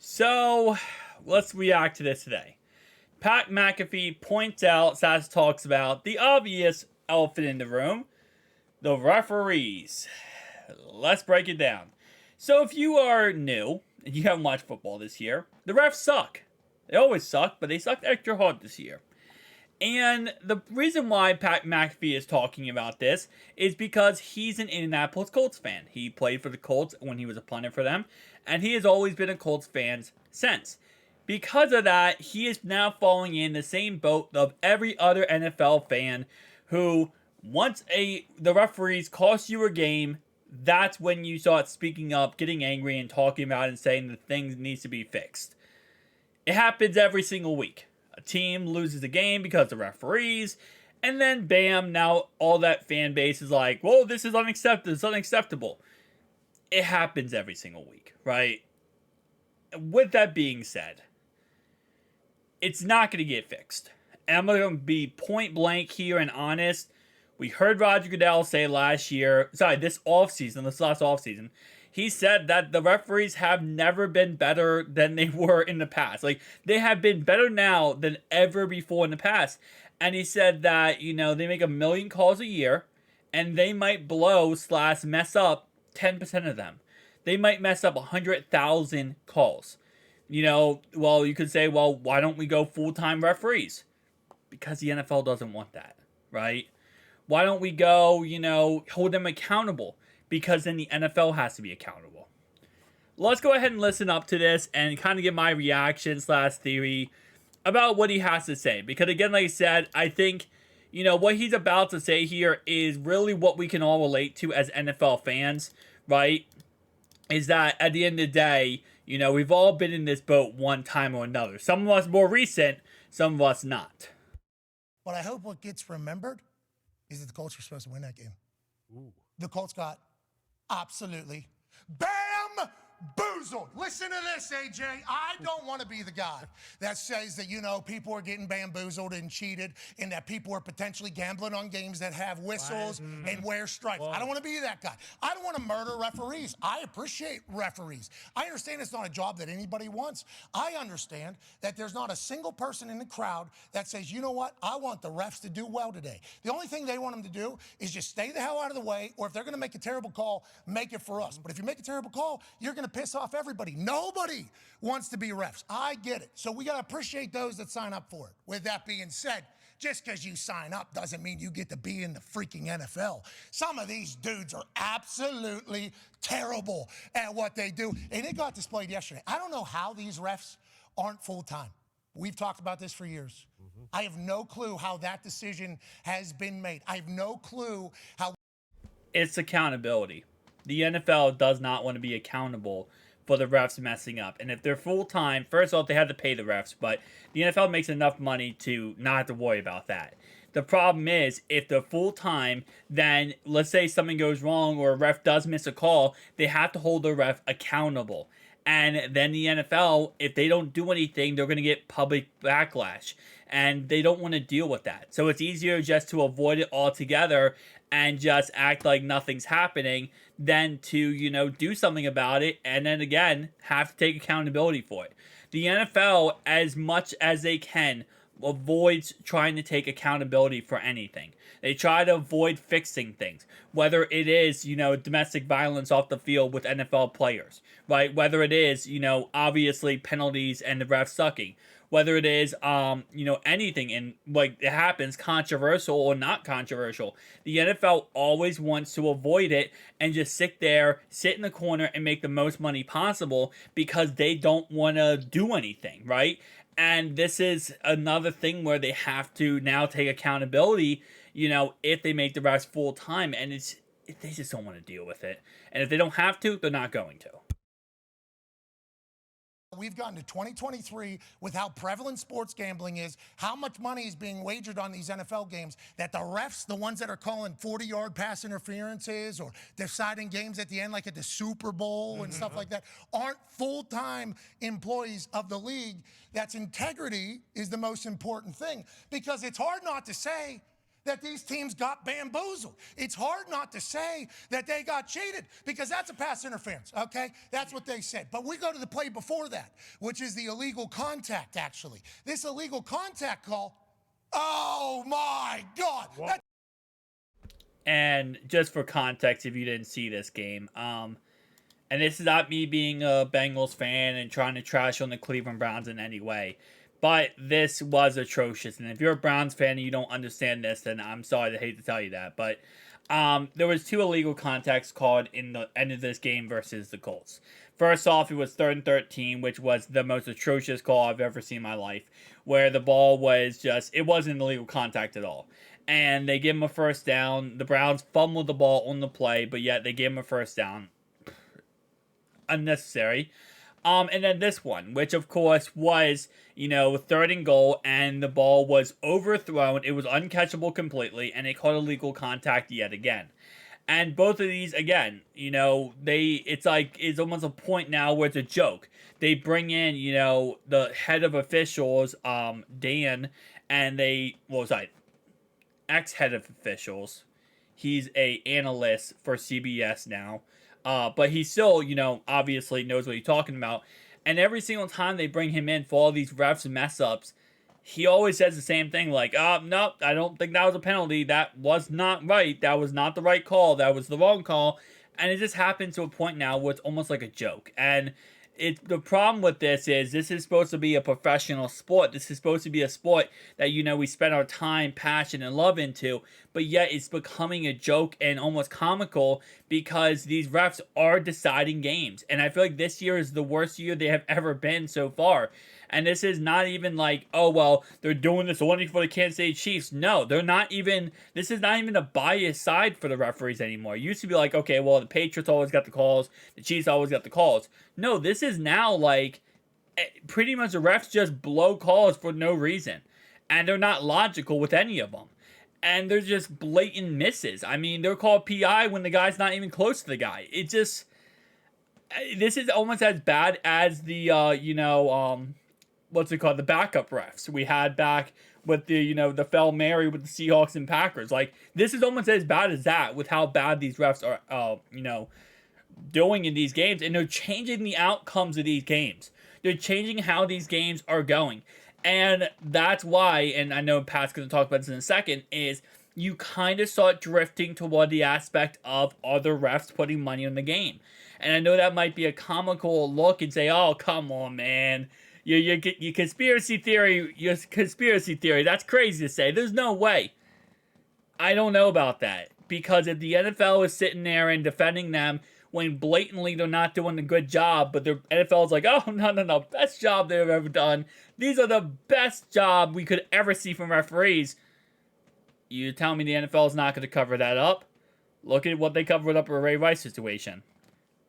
So let's react to this today. Patt Mcafee points out, Sass talks about the obvious elephant in the room, the referees. Let's break it down. So if you are new and you haven't watched football this year, the refs suck. They always suck, but they sucked extra hard this year. And the reason why Patt McAfee is talking about this is because he's an Indianapolis Colts fan. He played for the Colts when he was a punter for them, and he has always been a Colts fan since. Because of that, he is now falling in the same boat of every other NFL fan who, once the referees cost you a game, that's when you start speaking up, getting angry, and talking about it and saying that things needs to be fixed. It happens every single week. A team loses a game because of the referees, and then bam, now all that fan base is like, whoa, this is unacceptable, it's unacceptable. It happens every single week, right? With that being said, it's not going to get fixed. And I'm going to be point blank here and honest. We heard Roger Goodell say this last offseason, he said that the referees have never been better than they were in the past. Like, they have been better now than ever before in the past. And he said that, they make 1 million calls a year, and they might mess up 10% of them. They might mess up 100,000 calls. You could say, well, why don't we go full-time referees? Because the NFL doesn't want that, right? Why don't we go, hold them accountable? Because then the NFL has to be accountable. Let's go ahead and listen up to this and kind of get my reaction / theory about what he has to say. Because again, like I said, I think, what he's about to say here is really what we can all relate to as NFL fans, right? Is that at the end of the day, we've all been in this boat one time or another. Some of us more recent, some of us not. But I hope what gets remembered is that the Colts were supposed to win that game. Ooh. The Colts got absolutely bamboozled. Listen to this, AJ. I don't want to be the guy that says that, people are getting bamboozled and cheated and that people are potentially gambling on games that have whistles and wear stripes. I don't want to be that guy. I don't want to murder referees. I appreciate referees. I understand it's not a job that anybody wants. I understand that there's not a single person in the crowd that says, you know what, I want the refs to do well today. The only thing they want them to do is just stay the hell out of the way, or if they're going to make a terrible call, make it for us. But if you make a terrible call, you're going to piss off everybody. Nobody wants to be refs. I get it. So we got to appreciate those that sign up for it. With that being said, just because you sign up doesn't mean you get to be in the freaking NFL. Some of these dudes are absolutely terrible at what they do. And it got displayed yesterday. I don't know how these refs aren't full-time. We've talked about this for years. I have no clue how that decision has been made. I have no clue how. It's accountability. The NFL does not want to be accountable for the refs messing up. And if they're full-time, first of all, they have to pay the refs, but the NFL makes enough money to not have to worry about that. The problem is, if they're full-time, then let's say something goes wrong or a ref does miss a call, they have to hold the ref accountable. And then the NFL, if they don't do anything, they're going to get public backlash. And they don't want to deal with that. So it's easier just to avoid it altogether and just act like nothing's happening than to, do something about it and then again have to take accountability for it. The NFL, as much as they can, avoids trying to take accountability for anything. They try to avoid fixing things, whether it is, domestic violence off the field with NFL players, right? Whether it is, obviously penalties and the refs sucking. Whether it is, anything, and like it happens, controversial or not controversial. The NFL always wants to avoid it and just sit in the corner and make the most money possible because they don't want to do anything, right? And this is another thing where they have to now take accountability, if they make the refs full time, and they just don't want to deal with it. And if they don't have to, they're not going to. We've gotten to 2023 with how prevalent sports gambling is, how much money is being wagered on these NFL games, that the refs, the ones that are calling 40-yard pass interferences or deciding games at the end like at the Super Bowl and stuff like that, aren't full-time employees of the league. That's integrity is the most important thing, because it's hard not to say that these teams got bamboozled. It's hard not to say that they got cheated because that's a pass interference, okay? That's what they said. But we go to the play before that, which is the illegal contact, actually. This illegal contact call, oh my God. And just for context, if you didn't see this game, and this is not me being a Bengals fan and trying to trash on the Cleveland Browns in any way, but this was atrocious. And if you're a Browns fan and you don't understand this, then I'm sorry to hate to tell you that. But there was 2 illegal contacts called in the end of this game versus the Colts. First off, it was 3rd and 13, which was the most atrocious call I've ever seen in my life, where the ball was just, it wasn't illegal contact at all. And they give him a first down. The Browns fumbled the ball on the play, but yet they gave him a first down. Unnecessary. And then this one, which of course was, 3rd and goal, and the ball was overthrown. It was uncatchable completely, and they called illegal contact yet again. And both of these, again, it's almost a point now where it's a joke. They bring in, the head of officials, Dan, and ex-head of officials. He's a analyst for CBS now. But he still, obviously knows what he's talking about. And every single time they bring him in for all these refs mess-ups, he always says the same thing, like, no, I don't think that was a penalty. That was not right. That was not the right call. That was the wrong call. And it just happened to a point now where it's almost like a joke. And the problem with this is supposed to be a professional sport. This is supposed to be a sport that, we spend our time, passion, and love into, but yet it's becoming a joke and almost comical because these refs are deciding games. And I feel like this year is the worst year they have ever been so far. And this is not even like, oh, well, they're doing this only for the Kansas City Chiefs. No, they're not even, this is not even a biased side for the referees anymore. It used to be like, okay, well, the Patriots always got the calls, the Chiefs always got the calls. No, this is now like, pretty much the refs just blow calls for no reason. And they're not logical with any of them. And they're just blatant misses. I mean, they're called PI when the guy's not even close to the guy. It just, this is almost as bad as the, what's it called? The backup refs we had back with the, the Fel Mary with the Seahawks and Packers. Like, this is almost as bad as that with how bad these refs are, doing in these games. And they're changing the outcomes of these games. They're changing how these games are going. And that's why, and I know Pat's going to talk about this in a second, is you kind of start drifting toward the aspect of other refs putting money on the game. And I know that might be a comical look and say, oh, come on, man. You conspiracy theory, that's crazy to say. There's no way. I don't know about that. Because if the NFL is sitting there and defending them when blatantly they're not doing a good job, but the NFL is like, oh, no, best job they've ever done. These are the best job we could ever see from referees. You tell me the NFL is not going to cover that up? Look at what they covered up with a Ray Rice situation.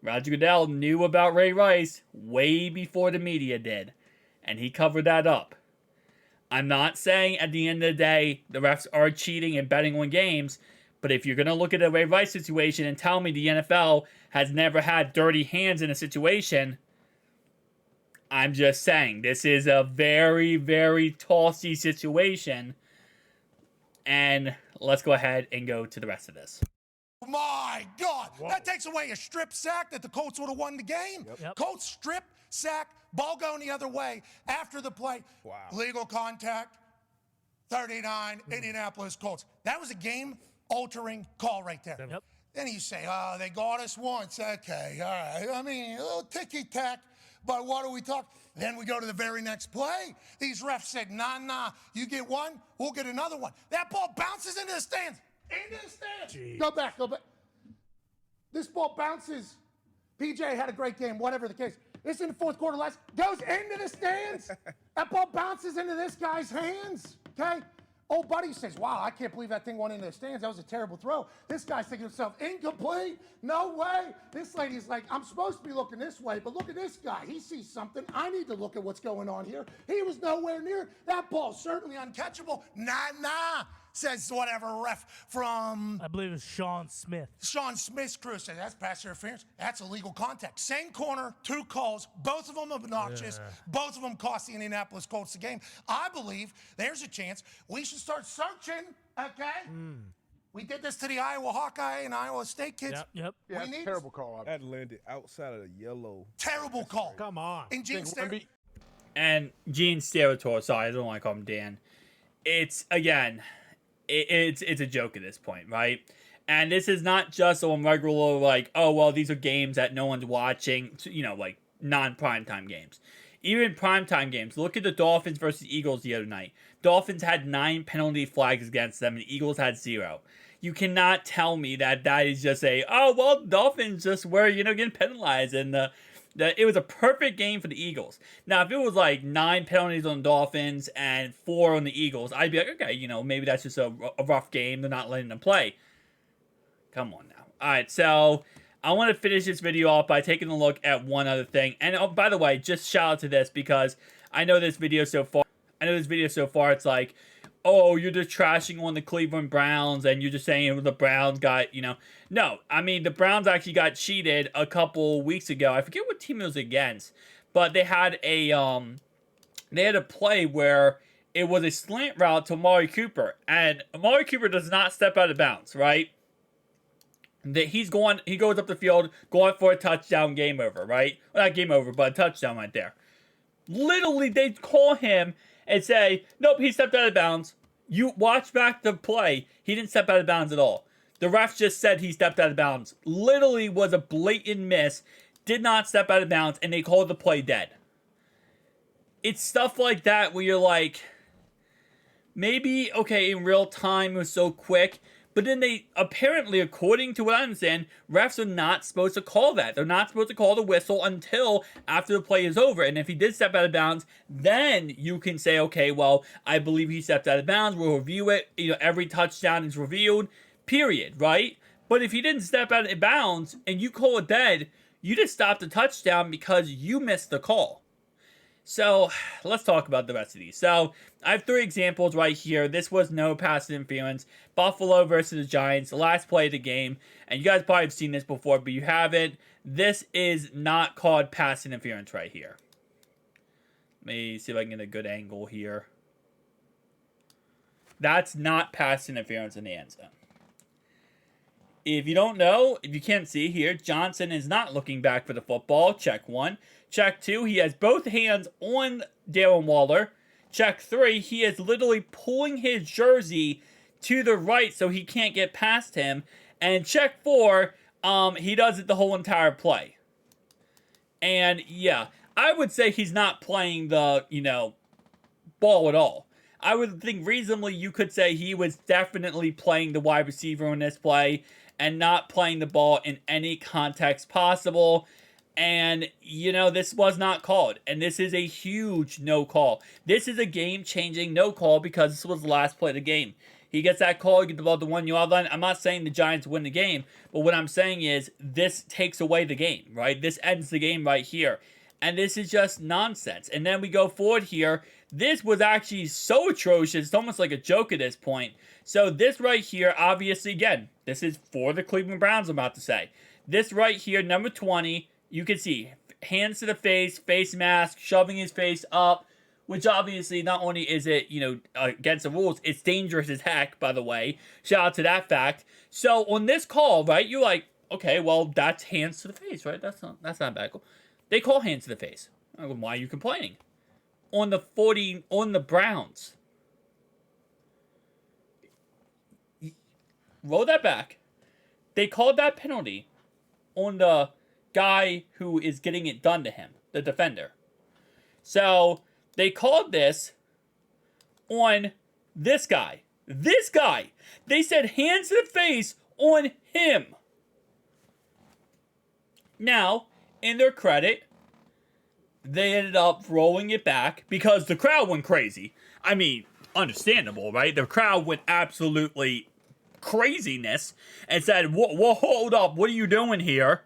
Roger Goodell knew about Ray Rice way before the media did. And he covered that up. I'm not saying at the end of the day the refs are cheating and betting on games, but if you're going to look at the Ray Rice situation and tell me the NFL has never had dirty hands in a situation, I'm just saying this is a very, very tossy situation. And let's go ahead and go to the rest of this. My God, that takes away a strip sack that the Colts would have won the game. Yep. Colts strip sack, ball going the other way after the play. Wow. Legal contact, 39, Indianapolis Colts. That was a game-altering call right there. Yep. Then you say, oh, they got us once. Okay, all right. I mean, a little ticky-tack, but what do we talk? Then we go to the very next play. These refs said, nah, you get one, we'll get another one. That ball bounces into the stands. Into the stands. Jeez. Go back. This ball bounces. PJ had a great game, whatever the case. It's in the fourth quarter goes into the stands. That ball bounces into this guy's hands, okay? Old buddy says, wow, I can't believe that thing went into the stands. That was a terrible throw. This guy's thinking to himself, incomplete? No way. This lady's like, I'm supposed to be looking this way, but look at this guy. He sees something. I need to look at what's going on here. He was nowhere near. That ball certainly uncatchable. Nah. says whatever ref from I believe it's Sean Smith. Sean Smith's crew says that's pass interference. That's illegal contact. Same corner, 2 calls, both of them obnoxious. Both of them cost the Indianapolis Colts the game. I believe there's a chance we should start searching, okay? We did this to the Iowa Hawkeye and Iowa State kids. Yep. Yeah, We that's a need terrible call. That landed outside of the yellow. terrible call. Come on. And Gene Steratore, And Gene Steratore, sorry, I don't want to call him Dan. It's, again, it's a joke at this point, right? And this is not just on regular, like, oh, well, these are games that no one's watching, you know, like, non-primetime games. Even primetime games, look at the Dolphins versus Eagles the other night. Dolphins had 9 penalty flags against them, and the Eagles had 0. You cannot tell me that is just Dolphins just were, getting penalized, and it was a perfect game for the Eagles. Now, if it was like 9 penalties on the Dolphins and 4 on the Eagles, I'd be like, okay, maybe that's just a rough game. They're not letting them play. Come on now. All right, so I want to finish this video off by taking a look at one other thing. And oh, by the way, just shout out to this because I know this video so far, it's like, oh, you're just trashing on the Cleveland Browns and you're just saying the Browns got, No, I mean, the Browns actually got cheated a couple weeks ago. I forget what team it was against, but they had a play where it was a slant route to Amari Cooper, and Amari Cooper does not step out of bounds, right? He goes up the field, going for a touchdown, game over, right? Well, not game over, but a touchdown right there. Literally, they call him and say, nope, he stepped out of bounds. You watch back the play. He didn't step out of bounds at all. The ref just said he stepped out of bounds. Literally was a blatant miss. Did not step out of bounds, and they called the play dead. It's stuff like that where you're like, maybe, okay, in real time it was so quick, but then they, apparently, according to what I understand, refs are not supposed to call that. They're not supposed to call the whistle until after the play is over. And if he did step out of bounds, then you can say, okay, well, I believe he stepped out of bounds. We'll review it. Every touchdown is reviewed, period, right? But if he didn't step out of bounds and you call it dead, you just stopped the touchdown because you missed the call. So, let's talk about the rest of these. So, I have 3 examples right here. This was no pass interference. Buffalo versus the Giants, the last play of the game. And you guys probably have seen this before, but you haven't. This is not called pass interference right here. Let me see if I can get a good angle here. That's not pass interference in the end zone. If you don't know, if you can't see here, Johnson is not looking back for the football. Check 1. Check 2, he has both hands on Darren Waller. Check 3, he is literally pulling his jersey to the right so he can't get past him. And check 4, he does it the whole entire play. And yeah, I would say he's not playing the, ball at all. I would think reasonably you could say he was definitely playing the wide receiver in this play and not playing the ball in any context possible. And, this was not called. And this is a huge no call. This is a game-changing no call because this was the last play of the game. He gets that call, you get the ball at the 1 yard line. I'm not saying the Giants win the game, but what I'm saying is this takes away the game, right? This ends the game right here. And this is just nonsense. And then we go forward here. This was actually so atrocious. It's almost like a joke at this point. So this right here, obviously, again, this is for the Cleveland Browns, I'm about to say. This right here, number 20, you can see hands to the face mask, shoving his face up, which obviously not only is it, against the rules, it's dangerous as heck, by the way. Shout out to that fact. So on this call, right, you're like, okay, well, that's hands to the face, right? That's not a bad call. They call hands to the face. Why are you complaining? On the Browns. Roll that back. They called that penalty on the guy who is getting it done to him, the defender. So, they called this on this guy. This guy. They said hands to the face on him. Now, in their credit, they ended up rolling it back because the crowd went crazy. I mean, understandable, right? The crowd went absolutely craziness and said, whoa, hold up, what are you doing here?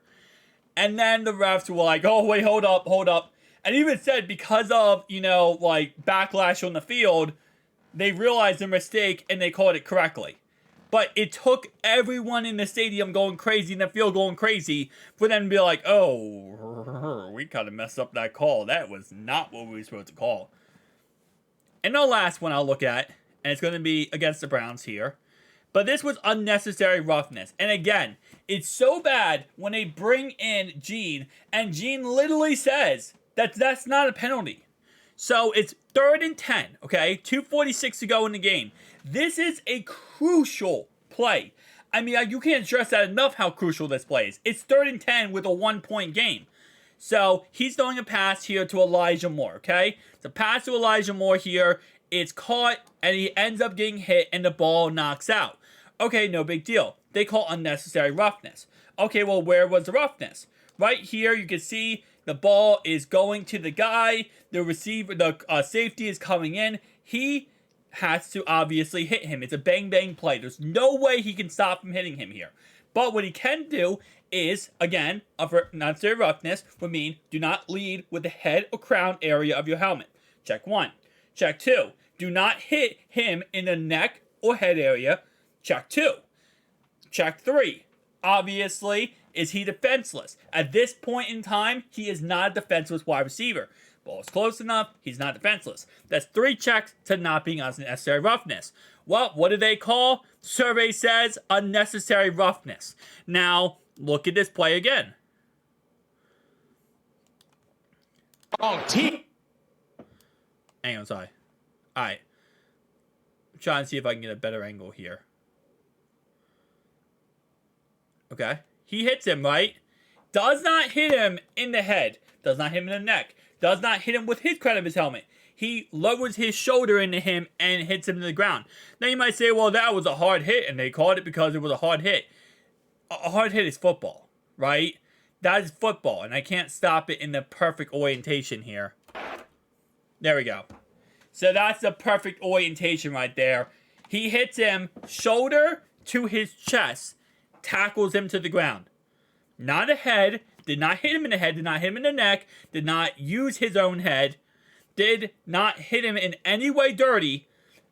And then the refs were like, oh, wait, hold up. And even said because of, backlash on the field, they realized their mistake and they called it correctly. But it took everyone in the stadium going crazy and the field going crazy for them to be like, oh, we kind of messed up that call. That was not what we were supposed to call. And the last one I'll look at, and it's going to be against the Browns here. But this was unnecessary roughness. And again, it's so bad when they bring in Gene, and Gene literally says that that's not a penalty. So it's 3rd and 10, okay? 2:46 to go in the game. This is a crucial play. I mean, you can't stress that enough how crucial this play is. It's 3rd and 10 with a 1-point game. So he's throwing a pass here to Elijah Moore, okay? It's a pass to Elijah Moore here. It's caught, and he ends up getting hit, and the ball knocks out. Okay, no big deal. They call unnecessary roughness. Okay, well, where was the roughness? Right here, you can see the ball is going to the guy. The receiver, the safety is coming in. He has to obviously hit him. It's a bang-bang play. There's no way he can stop from hitting him here. But what he can do is, again, unnecessary roughness would mean do not lead with the head or crown area of your helmet. Check 1. Check 2. Do not hit him in the neck or head area. Check 2. Check 3. Obviously, is he defenseless? At this point in time, he is not a defenseless wide receiver. Ball's close enough, he's not defenseless. That's 3 checks to not being unnecessary roughness. Well, what do they call? Survey says unnecessary roughness. Now, look at this play again. Wrong team. Hang on, sorry. Alright. I'm trying to see if I can get a better angle here. Okay. He hits him, right? Does not hit him in the head. Does not hit him in the neck. Does not hit him with his crown of his helmet. He lowers his shoulder into him and hits him to the ground. Now you might say, well, that was a hard hit, and they called it because it was a hard hit. A hard hit is football, right? That is football, and I can't stop it in the perfect orientation here. There we go. So that's the perfect orientation right there. He hits him shoulder to his chest, tackles him to the ground. Not a head, did not hit him in the head, did not hit him in the neck, did not use his own head, did not hit him in any way dirty.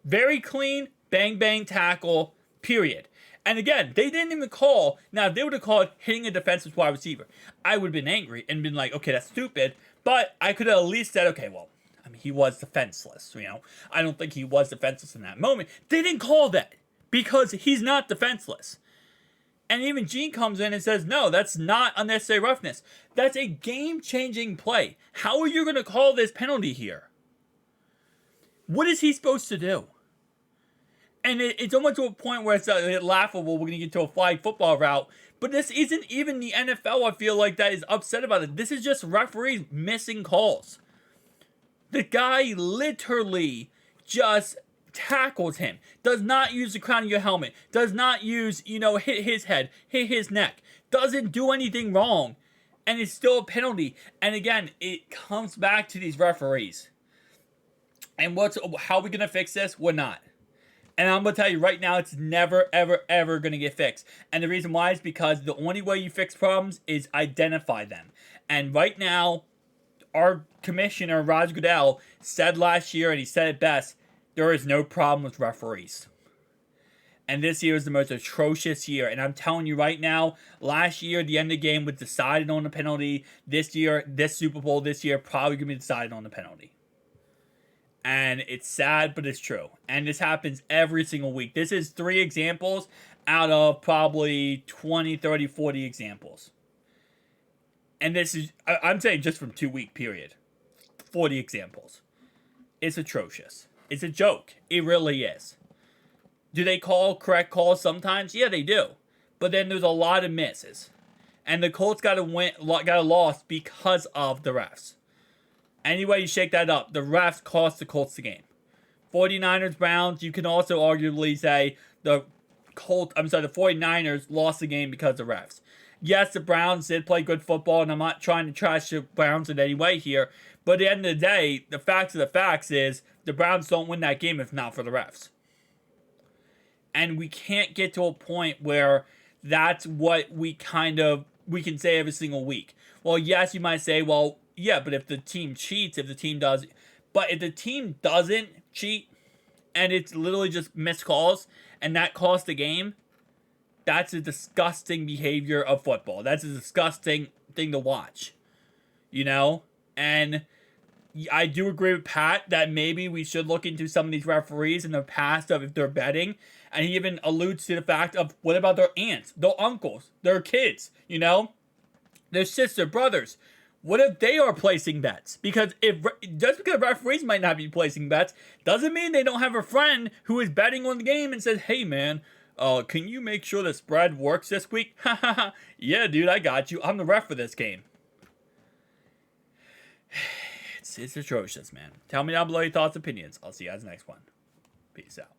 Very clean, bang bang tackle, period. And again, they didn't even call. Now, if they would have called hitting a defensive wide receiver, I would have been angry and been like, okay, that's stupid. But I could have at least said, okay, well, I mean, he was defenseless, you know. I don't think he was defenseless in that moment. They didn't call that because he's not defenseless. And even Gene comes in and says, no, that's not unnecessary roughness. That's a game-changing play. How are you going to call this penalty here? What is he supposed to do? And it's almost to a point where it's laughable. We're going to get to a flag football route. But this isn't even the NFL, I feel like, that is upset about it. This is just referees missing calls. The guy literally just tackles him, does not use the crown of your helmet, does not use, hit his head, hit his neck, doesn't do anything wrong, and it's still a penalty. And again, it comes back to these referees. And how are we going to fix this? We're not. And I'm going to tell you right now, it's never, ever, ever going to get fixed. And the reason why is because the only way you fix problems is identify them. And right now, our commissioner, Raj Goodell, said last year, and he said it best, there is no problem with referees. And this year is the most atrocious year. And I'm telling you right now, last year, the end of the game was decided on the penalty. This year, this Super Bowl this year, probably going to be decided on the penalty. And it's sad, but it's true. And this happens every single week. This is 3 examples out of probably 20, 30, 40 examples. And this is, I'm saying just from 2-week period. 40 examples. It's atrocious. It's a joke. It really is. Do they call correct calls sometimes? Yeah, they do. But then there's a lot of misses. And the Colts got a loss because of the refs. Any way you shake that up, the refs cost the Colts the game. 49ers, Browns, you can also arguably say the 49ers lost the game because of the refs. Yes, the Browns did play good football, and I'm not trying to trash the Browns in any way here. But at the end of the day, the facts of the facts is the Browns don't win that game if not for the refs. And we can't get to a point where that's what we can say every single week. Well, yes, you might say, well, yeah, but if the team cheats, if the team doesn't cheat, and it's literally just missed calls, and that cost the game, that's a disgusting behavior of football. That's a disgusting thing to watch, you know? And I do agree with Pat that maybe we should look into some of these referees in the past of if they're betting. And he even alludes to the fact of what about their aunts, their uncles, their kids, you know? Their sister, brothers. What if they are placing bets? Because just because referees might not be placing bets doesn't mean they don't have a friend who is betting on the game and says, "Hey man, can you make sure the spread works this week?" Ha ha ha. Yeah, dude, I got you. I'm the ref for this game. It's atrocious, man. Tell me down below your thoughts, opinions. I'll see you guys next one. Peace out.